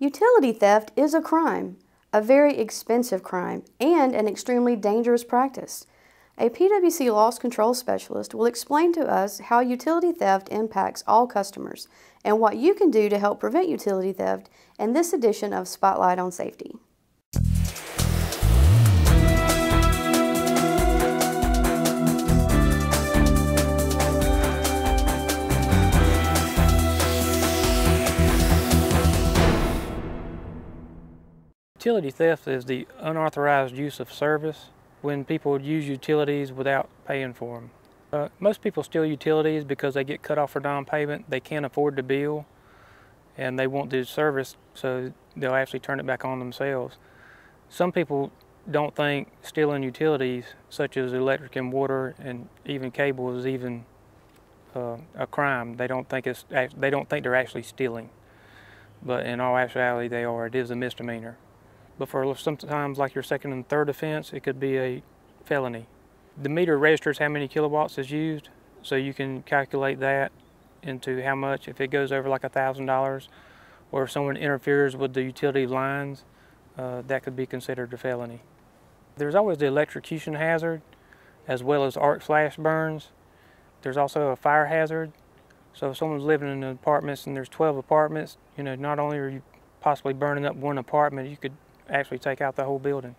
Utility theft is a crime, a very expensive crime, and an extremely dangerous practice. A PWC loss control specialist will explain to us how utility theft impacts all customers and what you can do to help prevent utility theft in this edition of Spotlight on Safety. Utility theft is the unauthorized use of service when people use utilities without paying for them. Most people steal utilities because they get cut off for down payment, they can't afford the bill, and they want the service, so they'll actually turn it back on themselves. Some people don't think stealing utilities, such as electric and water and even cable, is even a crime. They don't think they're actually stealing, but in all actuality they are. It is a misdemeanor. But for sometimes like your second and third offense, it could be a felony. The meter registers how many kilowatts is used, so you can calculate that into how much. If it goes over like $1,000, or if someone interferes with the utility lines, that could be considered a felony. There's always the electrocution hazard, as well as arc flash burns. There's also a fire hazard. So if someone's living in apartments and there's 12 apartments, not only are you possibly burning up one apartment, you could actually take out the whole building.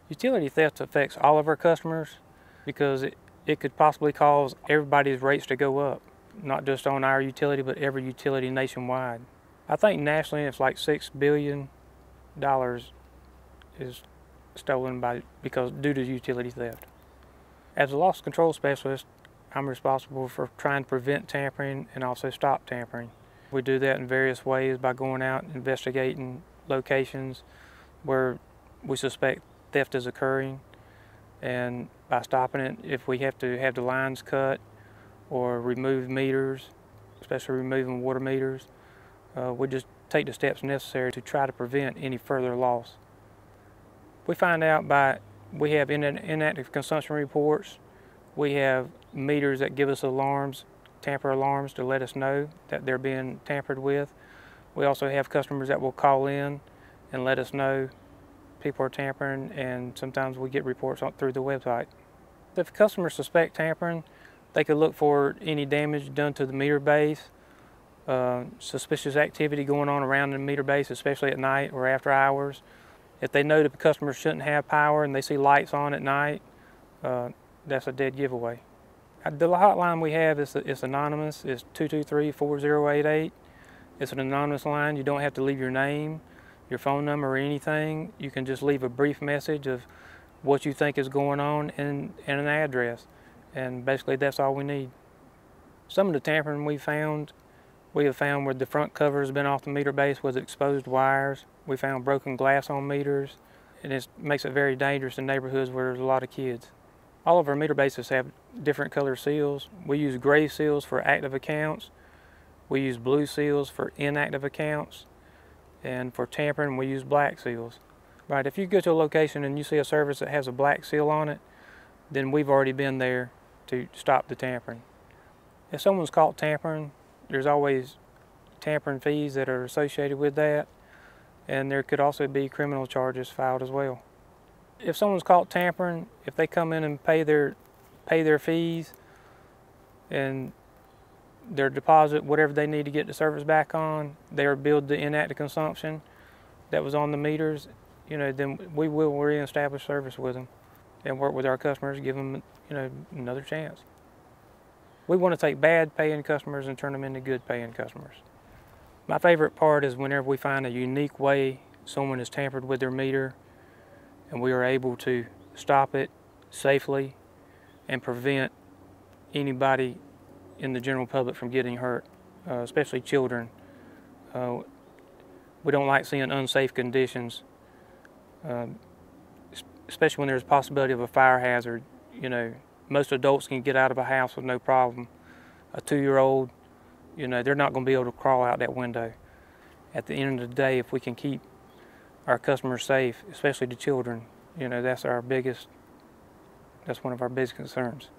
Utility theft affects all of our customers because it could possibly cause everybody's rates to go up, not just on our utility, but every utility nationwide. I think nationally it's like $6 billion is stolen due to utility theft. As a loss control specialist, I'm responsible for trying to prevent tampering and also stop tampering. We do that in various ways by going out and investigating locations where we suspect theft is occurring, and by stopping it, if we have to have the lines cut or remove meters, especially removing water meters, we just take the steps necessary to try to prevent any further loss. We find out we have inactive consumption reports, we have meters that give us alarms, tamper alarms, to let us know that they're being tampered with. We also have customers that will call in and let us know people are tampering, and sometimes we get reports through the website. If customers suspect tampering, they could look for any damage done to the meter base, suspicious activity going on around the meter base, especially at night or after hours. If they know that the customer shouldn't have power and they see lights on at night, that's a dead giveaway. The hotline we have is anonymous. It's 223-4088. It's an anonymous line. You don't have to leave your name, your phone number, or anything. You can just leave a brief message of what you think is going on and an address. And basically that's all we need. Some of the tampering we have found where the front cover has been off the meter base with exposed wires. We found broken glass on meters, and it makes it very dangerous in neighborhoods where there's a lot of kids. All of our meter bases have different color seals. We use gray seals for active accounts. We use blue seals for inactive accounts. And for tampering, we use black seals. Right, if you go to a location and you see a service that has a black seal on it, then we've already been there to stop the tampering. If someone's caught tampering, there's always tampering fees that are associated with that, and there could also be criminal charges filed as well. If someone's caught tampering, if they come in and pay their fees and their deposit, whatever they need to get the service back on, they are billed the inactive consumption that was on the meters, then we will reestablish service with them and work with our customers, give them, another chance. We want to take bad paying customers and turn them into good paying customers. My favorite part is whenever we find a unique way someone has tampered with their meter and we are able to stop it safely and prevent anybody in the general public from getting hurt, especially children. We don't like seeing unsafe conditions, especially when there's a possibility of a fire hazard. Most adults can get out of a house with no problem. A 2-year-old, they're not going to be able to crawl out that window. At the end of the day, if we can keep our customers safe, especially the children, that's one of our biggest concerns.